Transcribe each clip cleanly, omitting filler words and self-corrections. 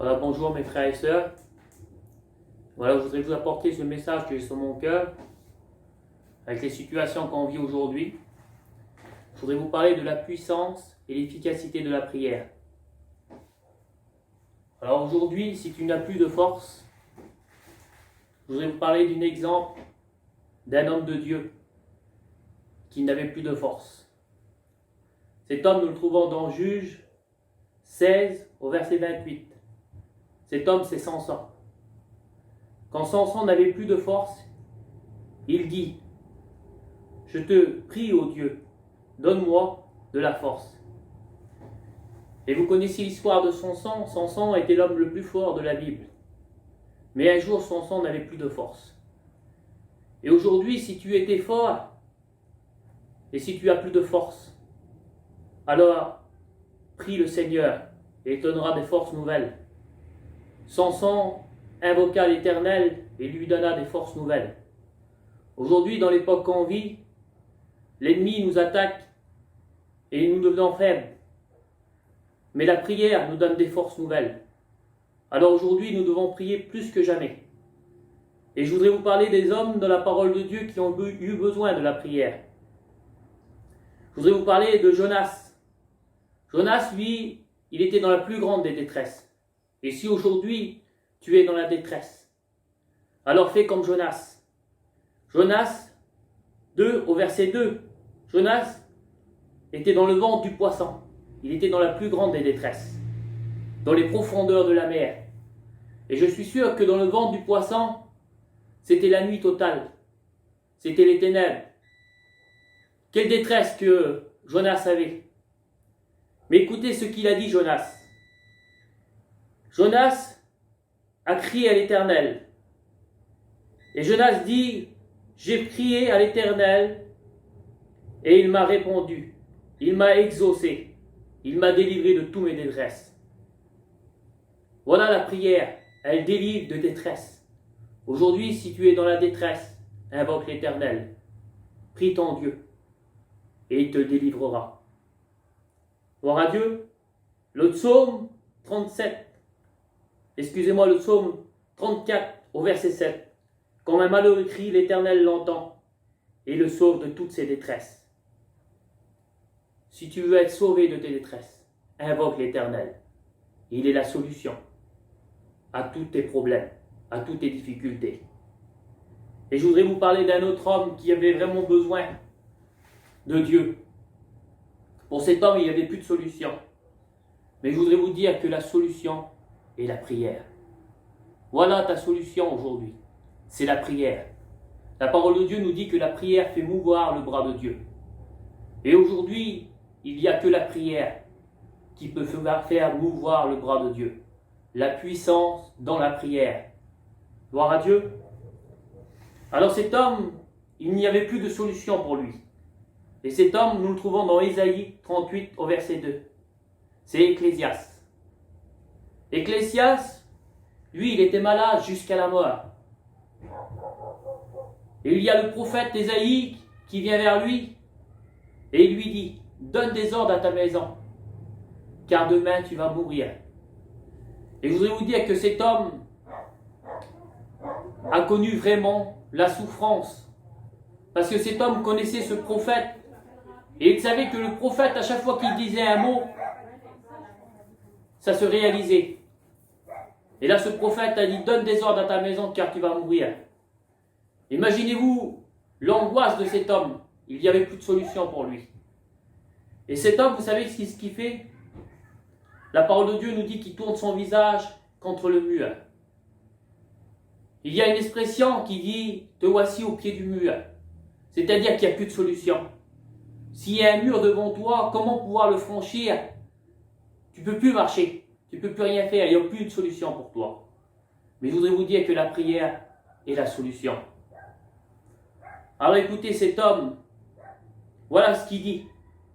Voilà, bonjour mes frères et sœurs. Voilà, je voudrais vous apporter ce message que j'ai sur mon cœur, avec les situations qu'on vit aujourd'hui. Je voudrais vous parler de la puissance et l'efficacité de la prière. Alors aujourd'hui, si tu n'as plus de force, je voudrais vous parler d'un exemple d'un homme de Dieu qui n'avait plus de force. Cet homme, nous le trouvons dans Juge 16 au verset 28. Cet homme, c'est Samson. Quand Samson n'avait plus de force, il dit « Je te prie, ô Dieu, donne-moi de la force. » Et vous connaissez l'histoire de Samson. Samson était l'homme le plus fort de la Bible. Mais un jour, Samson n'avait plus de force. Et aujourd'hui, si tu étais fort, et si tu as plus de force, alors prie le Seigneur et il te donnera des forces nouvelles. Samson invoqua l'Éternel et lui donna des forces nouvelles. Aujourd'hui, dans l'époque qu'on vit, l'ennemi nous attaque et nous devenons faibles. Mais la prière nous donne des forces nouvelles. Alors aujourd'hui, nous devons prier plus que jamais. Et je voudrais vous parler des hommes de la parole de Dieu qui ont eu besoin de la prière. Je voudrais vous parler de Jonas. Jonas, lui, il était dans la plus grande des détresses. Et si aujourd'hui, tu es dans la détresse, alors fais comme Jonas. Jonas 2 au verset 2. Jonas était dans le ventre du poisson. Il était dans la plus grande des détresses, dans les profondeurs de la mer. Et je suis sûr que dans le ventre du poisson, c'était la nuit totale. C'était les ténèbres. Quelle détresse que Jonas avait. Mais écoutez ce qu'il a dit, Jonas. Jonas a crié à l'Éternel. Et Jonas dit, j'ai crié à l'Éternel et il m'a répondu. Il m'a exaucé. Il m'a délivré de tous mes détresses. Voilà la prière. Elle délivre de détresse. Aujourd'hui, si tu es dans la détresse, invoque l'Éternel. Prie ton Dieu et il te délivrera. Gloire à Dieu. Le psaume 37. Excusez-moi, le psaume 34 au verset 7. Quand un malheureux crie, l'Éternel l'entend et le sauve de toutes ses détresses. Si tu veux être sauvé de tes détresses, invoque l'Éternel. Il est la solution à tous tes problèmes, à toutes tes difficultés. Et je voudrais vous parler d'un autre homme qui avait vraiment besoin de Dieu. Pour cet homme, il n'y avait plus de solution. Mais je voudrais vous dire que la solution est la prière. Voilà ta solution aujourd'hui. C'est la prière. La parole de Dieu nous dit que la prière fait mouvoir le bras de Dieu. Et aujourd'hui, il n'y a que la prière qui peut faire mouvoir le bras de Dieu. La puissance dans la prière. Gloire à Dieu. Alors cet homme, il n'y avait plus de solution pour lui. Et cet homme, nous le trouvons dans Ésaïe 38 au verset 2. C'est Ecclésias. Ecclésias, lui, il était malade jusqu'à la mort. Et il y a le prophète Ésaïe qui vient vers lui et il lui dit, donne des ordres à ta maison, car demain tu vas mourir. Et je voudrais vous dire que cet homme a connu vraiment la souffrance, parce que cet homme connaissait ce prophète, et il savait que le prophète, à chaque fois qu'il disait un mot, ça se réalisait. Et là, ce prophète a dit, donne des ordres à ta maison, car tu vas mourir. Imaginez-vous l'angoisse de cet homme. Il n'y avait plus de solution pour lui. Et cet homme, vous savez ce qu'il fait? La parole de Dieu nous dit qu'il tourne son visage contre le mur. Il y a une expression qui dit « te voici au pied du mur ». C'est-à-dire qu'il n'y a plus de solution. S'il y a un mur devant toi, comment pouvoir le franchir? Tu ne peux plus marcher, tu ne peux plus rien faire, il n'y a plus de solution pour toi. Mais je voudrais vous dire que la prière est la solution. Alors écoutez, cet homme, voilà ce qu'il dit.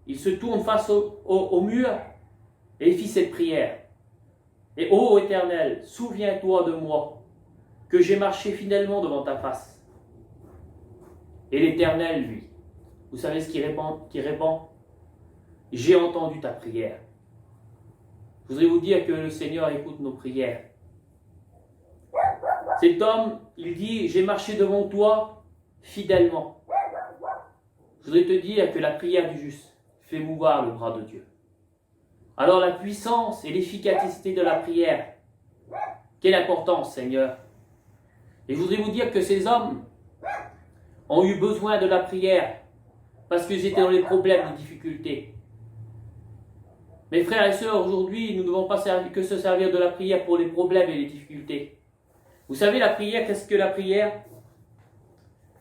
Il se tourne face au mur et il fit cette prière. Et ô Éternel, souviens-toi de moi, que j'ai marché fidèlement devant ta face. Et l'Éternel, lui, vous savez ce qu'il répond? J'ai entendu ta prière. Je Je voudrais vous dire que le Seigneur écoute nos prières. Cet homme, il dit, j'ai marché devant toi fidèlement. Je voudrais te dire que la prière du juste fait mouvoir le bras de Dieu. Alors la puissance et l'efficacité de la prière, quelle importance, Seigneur. Et je voudrais vous dire que ces hommes ont eu besoin de la prière parce qu'ils étaient dans les problèmes, les difficultés. Mes frères et sœurs, aujourd'hui, nous ne devons pas que se servir de la prière pour les problèmes et les difficultés. Vous savez, la prière, qu'est-ce que la prière?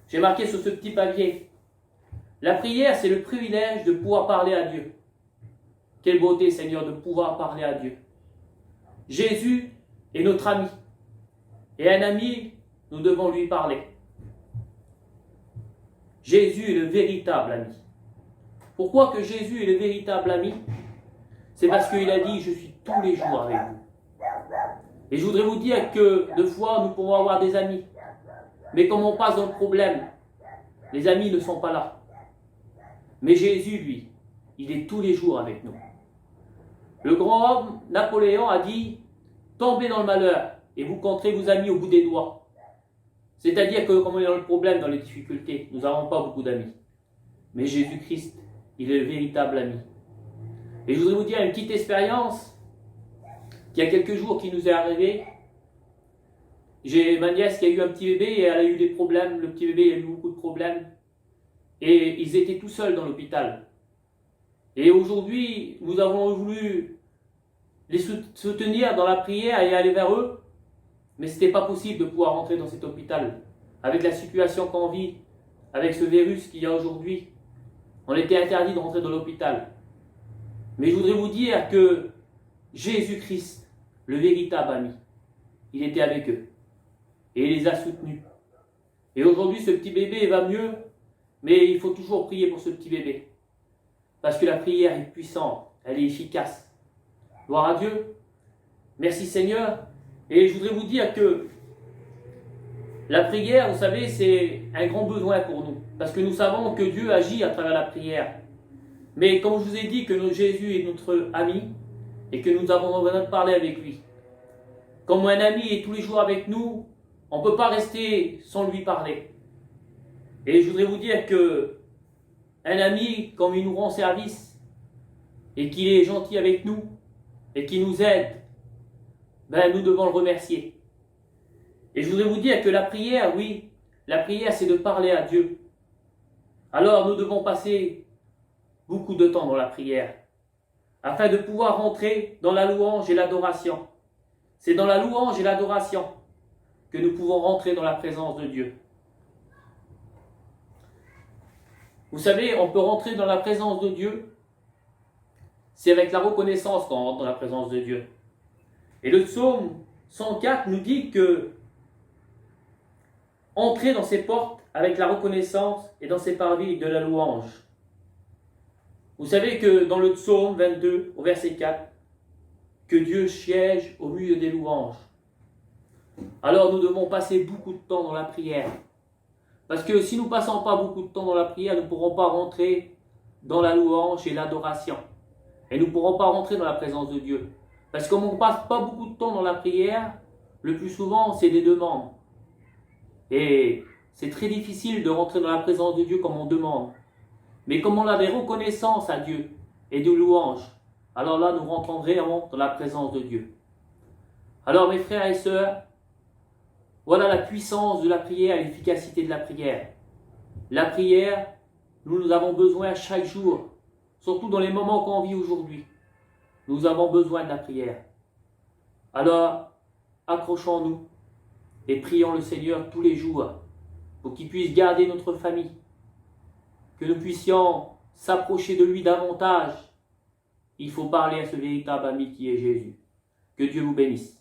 J'ai marqué sur ce petit papier. La prière, c'est le privilège de pouvoir parler à Dieu. Quelle beauté, Seigneur, de pouvoir parler à Dieu. Jésus est notre ami. Et un ami, nous devons lui parler. Jésus est le véritable ami. Pourquoi que Jésus est le véritable ami? C'est parce qu'il a dit, je suis tous les jours avec vous. Et je voudrais vous dire que, de fois, nous pouvons avoir des amis. Mais comme on passe dans le problème, les amis ne sont pas là. Mais Jésus, lui, il est tous les jours avec nous. Le grand homme, Napoléon, a dit, tombez dans le malheur et vous compterez vos amis au bout des doigts. C'est-à-dire que, comme on est dans le problème, dans les difficultés, nous n'avons pas beaucoup d'amis. Mais Jésus-Christ, il est le véritable ami. Et je voudrais vous dire une petite expérience qui, il y a quelques jours, qui nous est arrivée. J'ai ma nièce qui a eu un petit bébé et elle a eu des problèmes. Le petit bébé a eu beaucoup de problèmes. Et ils étaient tout seuls dans l'hôpital. Et aujourd'hui, nous avons voulu les soutenir dans la prière et aller vers eux. Mais ce n'était pas possible de pouvoir rentrer dans cet hôpital. Avec la situation qu'on vit, avec ce virus qu'il y a aujourd'hui, on était interdit de rentrer dans l'hôpital. Mais je voudrais vous dire que Jésus-Christ, le véritable ami, il était avec eux. Et il les a soutenus. Et aujourd'hui, ce petit bébé va mieux, mais il faut toujours prier pour ce petit bébé. Parce que la prière est puissante, elle est efficace. Gloire à Dieu. Merci Seigneur. Et je voudrais vous dire que la prière, vous savez, c'est un grand besoin pour nous. Parce que nous savons que Dieu agit à travers la prière. Mais comme je vous ai dit que notre Jésus est notre ami et que nous avons besoin de parler avec lui. Comme un ami est tous les jours avec nous, on ne peut pas rester sans lui parler. Et je voudrais vous dire que un ami, comme il nous rend service et qu'il est gentil avec nous et qu'il nous aide, ben nous devons le remercier. Et je voudrais vous dire que la prière, oui, la prière c'est de parler à Dieu. Alors nous devons passer beaucoup de temps dans la prière afin de pouvoir rentrer dans la louange et l'adoration. C'est dans la louange et l'adoration que nous pouvons rentrer dans la présence de Dieu. Vous savez, on peut rentrer dans la présence de Dieu, c'est avec la reconnaissance qu'on rentre dans la présence de Dieu. Et le psaume 104 nous dit que entrer dans ses portes avec la reconnaissance et dans ses parvis de la louange. Vous savez que dans le psaume 22, au verset 4, que Dieu siège au milieu des louanges. Alors nous devons passer beaucoup de temps dans la prière. Parce que si nous ne passons pas beaucoup de temps dans la prière, nous ne pourrons pas rentrer dans la louange et l'adoration. Et nous ne pourrons pas rentrer dans la présence de Dieu. Parce que comme on ne passe pas beaucoup de temps dans la prière, le plus souvent c'est des demandes. Et c'est très difficile de rentrer dans la présence de Dieu comme on demande. Mais comme on a des reconnaissances à Dieu et de louanges, alors là nous rentrons vraiment dans la présence de Dieu. Alors mes frères et sœurs, voilà la puissance de la prière et l'efficacité de la prière. La prière, nous avons besoin chaque jour, surtout dans les moments qu'on vit aujourd'hui. Nous avons besoin de la prière. Alors, accrochons-nous et prions le Seigneur tous les jours pour qu'il puisse garder notre famille, que nous puissions s'approcher de lui davantage. Il faut parler à ce véritable ami qui est Jésus. Que Dieu vous bénisse.